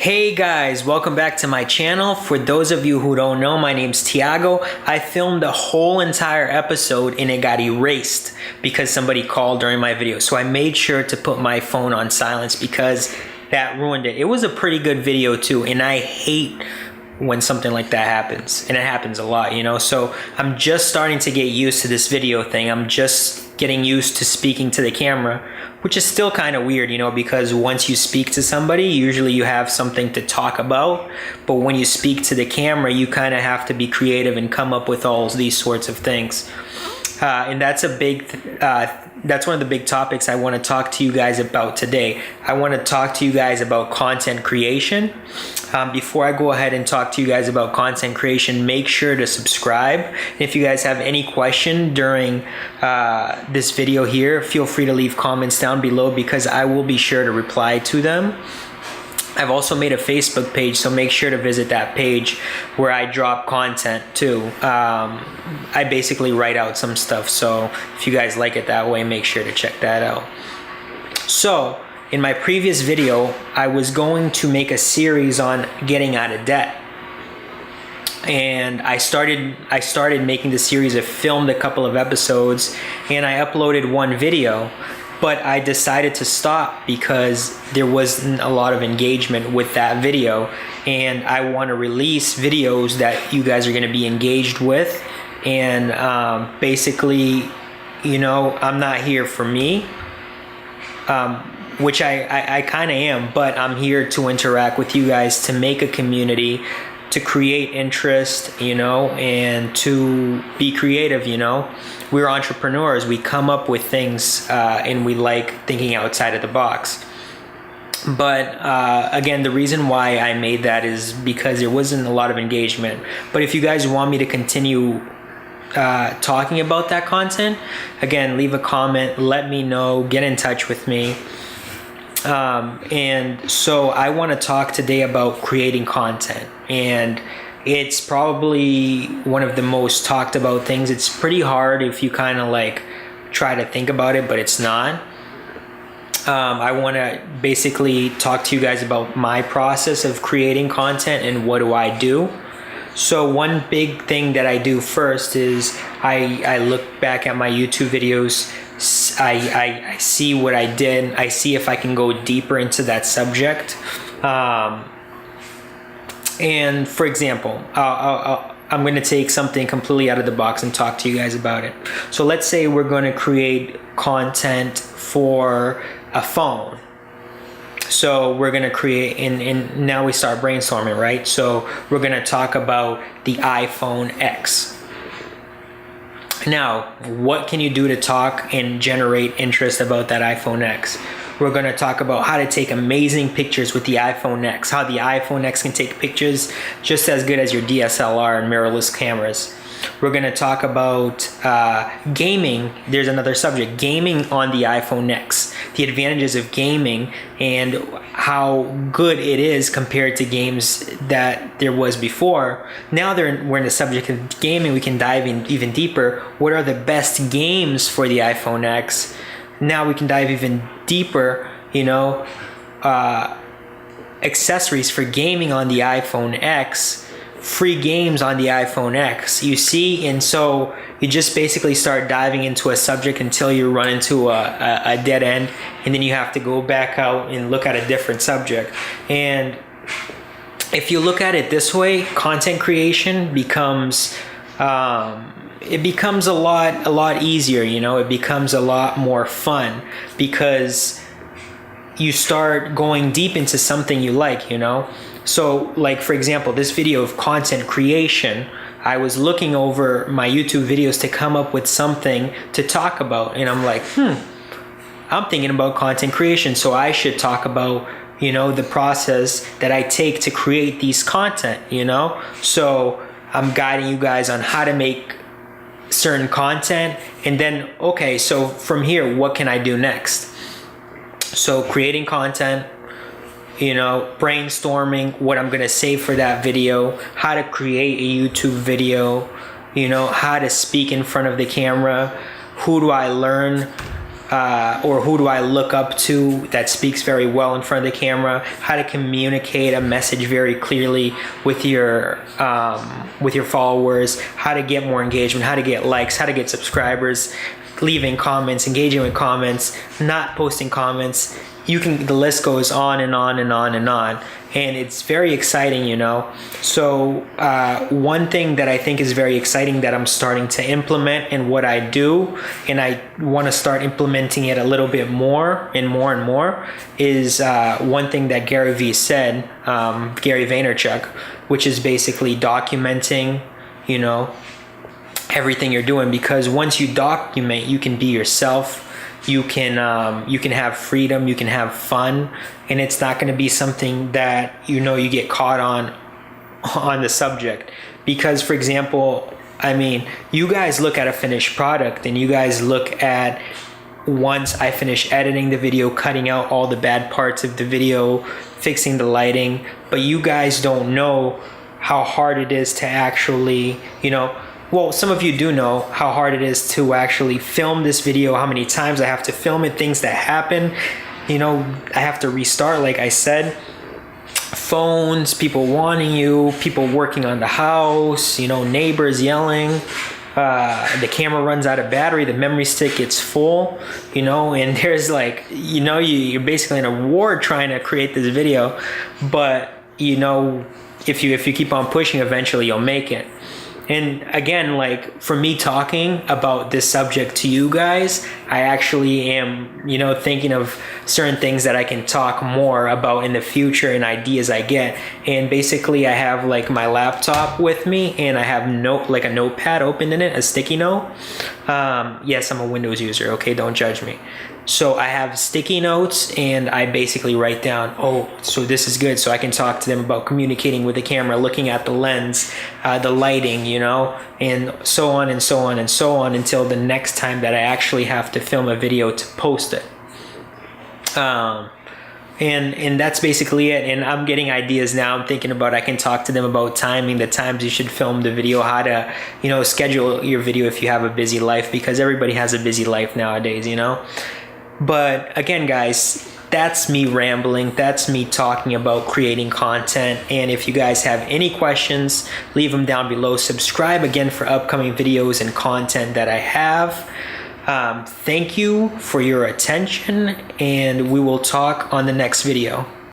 Hey guys, welcome back to my channel. For those of you who don't know, my name's Thiago. I filmed a whole entire episode and it got erased because somebody called during my video. So I made sure to put my phone on silence because that ruined it. It was a pretty good video too, and I hate when something like that happens, and it happens a lot, you know. So I'm just starting to get used to this video thing. I'm just getting used to speaking to the camera, which is still kind of weird, you know, because once you speak to somebody, usually you have something to talk about, but when you speak to the camera, you kind of have to be creative and come up with all these sorts of things. And that's that's one of the big topics I want to talk to you guys about today. I want to talk to you guys about content creation. Before I go ahead and talk to you guys about content creation, make sure to subscribe. And if you guys have any question during this video here, feel free to leave comments down below because I will be sure to reply to them. I've also made a Facebook page, so make sure to visit that page where I drop content too. I basically write out some stuff, so if you guys like it that way, make sure to check that out. So, in my previous video, I was going to make a series on getting out of debt. And I started making the series. I filmed a couple of episodes and I uploaded one video. But I decided to stop because there wasn't a lot of engagement with that video, and I want to release videos that you guys are going to be engaged with. And basically, you know, I'm not here for me, which I kind of am, but I'm here to interact with you guys, to make a community, to create interest, you know, and to be creative, you know. We're entrepreneurs. We come up with things and we like thinking outside of the box. But again, the reason why I made that is because there wasn't a lot of engagement. But if you guys want me to continue talking about that content, again, leave a comment, let me know, get in touch with me. And so I want to talk today about creating content, and it's probably one of the most talked about things. It's pretty hard if you kind of like try to think about it, but it's not. I want to basically talk to you guys about my process of creating content and what do I do. So one big thing that I do first is I look back at my YouTube videos. I see what I did. I see if I can go deeper into that subject. And for example, I'm going to take something completely out of the box and talk to you guys about it. So let's say we're going to create content for a phone. So we're going to create, and now we start brainstorming, right? So we're going to talk about the iPhone X. Now, what can you do to talk and generate interest about that iPhone X? We're going to talk about how to take amazing pictures with the iPhone X, how the iPhone X can take pictures just as good as your DSLR and mirrorless cameras. We're going to talk about gaming. There's another subject, gaming on the iPhone X, the advantages of gaming and how good it is compared to games that there was before. Now we're in the subject of gaming. We can dive in even deeper. What are the best games for the iPhone X? Now we can dive even deeper, you know, accessories for gaming on the iPhone X, free games on the iPhone X, you see. And so you just basically start diving into a subject until you run into a dead end, and then you have to go back out and look at a different subject. And if you look at it this way, content creation becomes it becomes a lot easier, you know. It becomes a lot more fun because you start going deep into something you like, you know. So like, for example, this video of content creation, I was looking over my YouTube videos to come up with something to talk about, and I'm like, I'm thinking about content creation, so I should talk about, you know, the process that I take to create these content, you know. So I'm guiding you guys on how to make certain content, and then, okay, so from here, what can I do next? So creating content, you know, brainstorming what I'm going to say for that video, how to create a YouTube video, you know, how to speak in front of the camera, who do I learn or who do I look up to that speaks very well in front of the camera, how to communicate a message very clearly with your followers, how to get more engagement, how to get likes, how to get subscribers, leaving comments, engaging with comments, not posting comments. The list goes on and on and on and on. And it's very exciting, you know. So one thing that I think is very exciting that I'm starting to implement in what I do, and I want to start implementing it a little bit more and more and more, is one thing that Gary Vee said, Gary Vaynerchuk, which is basically documenting, you know, everything you're doing. Because once you document, you can be yourself. You can have freedom, you can have fun, and it's not going to be something that you get caught on the subject. Because, for example, I mean, you guys look at a finished product and you guys look at, once I finish editing the video, cutting out all the bad parts of the video, fixing the lighting, but you guys don't know how hard it is to actually, well, some of you do know how hard it is to actually film this video, how many times I have to film it, things that happen. I have to restart, like I said. Phones, people wanting you, people working on the house, neighbors yelling. The camera runs out of battery, the memory stick gets full, and there's you're basically in a war trying to create this video. But, if you keep on pushing, eventually you'll make it. And again, for me talking about this subject to you guys, I actually am, thinking of certain things that I can talk more about in the future and ideas I get. And basically I have my laptop with me, and I have a notepad open in it, a sticky note. Yes, I'm a Windows user. Okay. Don't judge me. So I have sticky notes, and I basically write down, so this is good. So I can talk to them about communicating with the camera, looking at the lens, the lighting, and so on and so on and so on, until the next time that I actually have to film a video to post it. And that's basically it. And I'm getting ideas now. I'm thinking about, I can talk to them about timing, the times you should film the video, how to, schedule your video if you have a busy life, because everybody has a busy life nowadays, But again, guys, that's me rambling. That's me talking about creating content. And if you guys have any questions, leave them down below. Subscribe again for upcoming videos and content that I have. Thank you for your attention, and we will talk on the next video.